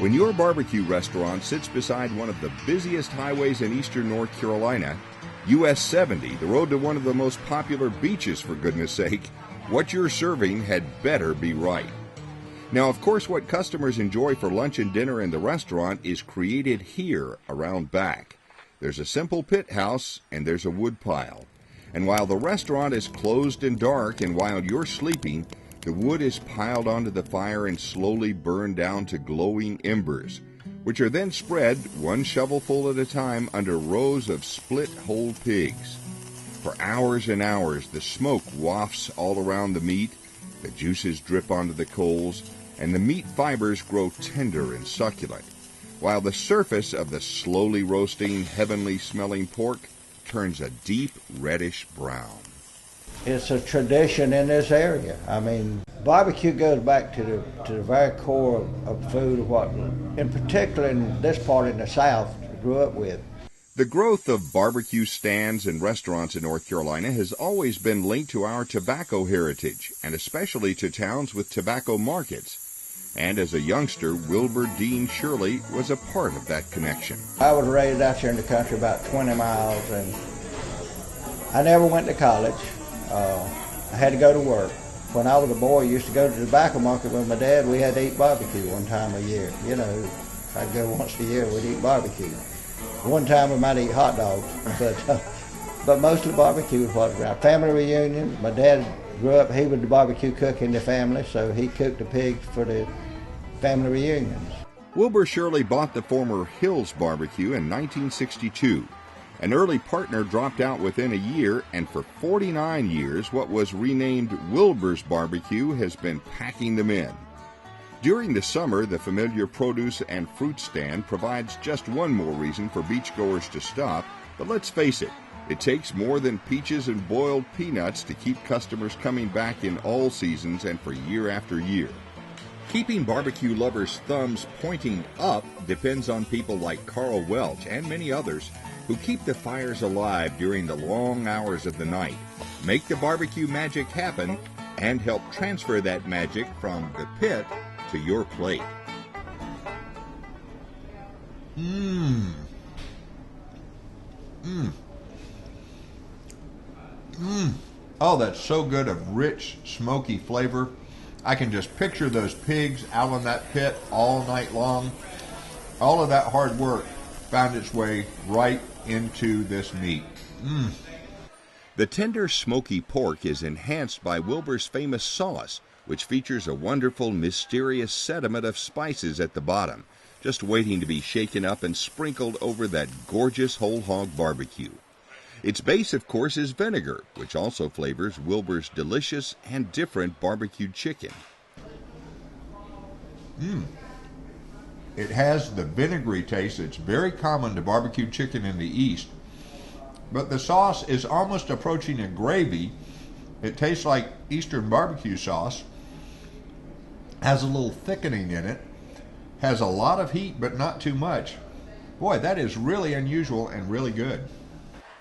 When your barbecue restaurant sits beside one of the busiest highways in eastern North Carolina, US 70, the road to one of the most popular beaches for goodness sake, what you're serving had better be right. Now, of course, what customers enjoy for lunch and dinner in the restaurant is created here around back. There's a simple pit house and there's a wood pile. And while the restaurant is closed and dark and while you're sleeping, the wood is piled onto the fire and slowly burned down to glowing embers, which are then spread one shovelful at a time under rows of split whole pigs. For hours and hours, the smoke wafts all around the meat, the juices drip onto the coals, and the meat fibers grow tender and succulent, while the surface of the slowly roasting, heavenly smelling pork turns a deep reddish brown. It's a tradition in this area. I mean, barbecue goes back to the very core of food, what, in particular in this part in the South, grew up with. The growth of barbecue stands and restaurants in North Carolina has always been linked to our tobacco heritage, and especially to towns with tobacco markets. And as a youngster, Wilber Dean Shirley was a part of that connection. I was raised out here in the country about 20 miles, and I never went to college. I had to go to work. When I was a boy, I used to go to the tobacco market with my dad. We had to eat barbecue one time a year. You know, I'd go once a year, we'd eat barbecue. One time we might eat hot dogs, but mostly barbecue was what around. Family reunion, my dad grew up, he was the barbecue cook in the family, so he cooked the pigs for the family reunions. Wilber Shirley bought the former Hills Barbecue in 1962. An early partner dropped out within a year, and for 49 years, what was renamed Wilber's Barbecue has been packing them in. During the summer, the familiar produce and fruit stand provides just one more reason for beachgoers to stop, but let's face it, it takes more than peaches and boiled peanuts to keep customers coming back in all seasons and for year after year. Keeping barbecue lovers' thumbs pointing up depends on people like Carl Welch and many others who keep the fires alive during the long hours of the night, make the barbecue magic happen, and help transfer that magic from the pit to your plate. Oh, that's so good, of rich, smoky flavor. I can just picture those pigs out in that pit all night long. All of that hard work found its way right into this meat. The tender, smoky pork is enhanced by Wilber's famous sauce, which features a wonderful, mysterious sediment of spices at the bottom, just waiting to be shaken up and sprinkled over that gorgeous whole hog barbecue. Its base, of course, is vinegar, which also flavors Wilber's delicious and different barbecued chicken. It has the vinegary taste that's very common to barbecued chicken in the East. But the sauce is almost approaching a gravy. It tastes like Eastern barbecue sauce. Has a little thickening in it. Has a lot of heat, but not too much. Boy, that is really unusual and really good.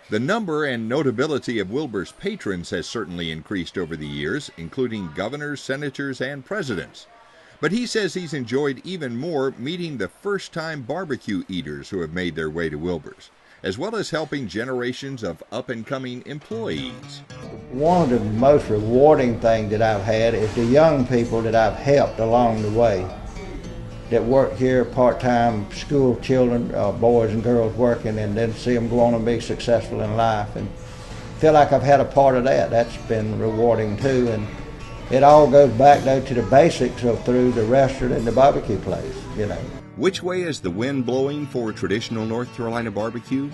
The number and notability of Wilber's patrons has certainly increased over the years, including governors, senators, and presidents. But he says he's enjoyed even more meeting the first-time barbecue eaters who have made their way to Wilber's, as well as helping generations of up-and-coming employees. One of the most rewarding things that I've had is the young people that I've helped along the way that work here part-time, school children, boys and girls working, and then see them go on and be successful in life. And feel like I've had a part of that. That's been rewarding too. And it all goes back though to the basics of through the restaurant and the barbecue place, you know. Which way is the wind blowing for traditional North Carolina barbecue?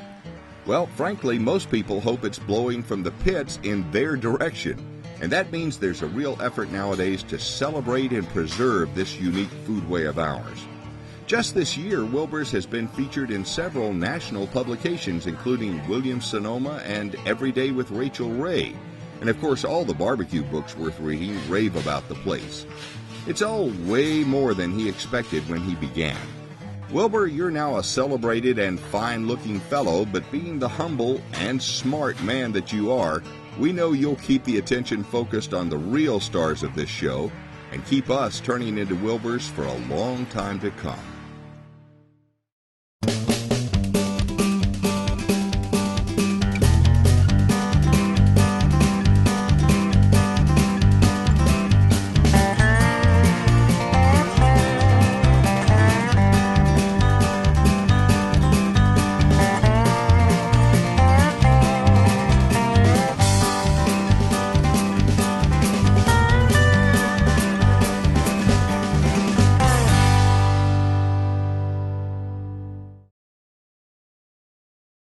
Well, frankly, most people hope it's blowing from the pits in their direction. And that means there's a real effort nowadays to celebrate and preserve this unique foodway of ours. Just this year, Wilber's has been featured in several national publications, including Williams-Sonoma and Every Day with Rachel Ray. And of course, all the barbecue books worth reading rave about the place. It's all way more than he expected when he began. Wilber, you're now a celebrated and fine-looking fellow, but being the humble and smart man that you are, we know you'll keep the attention focused on the real stars of this show and keep us turning into Wilber's for a long time to come.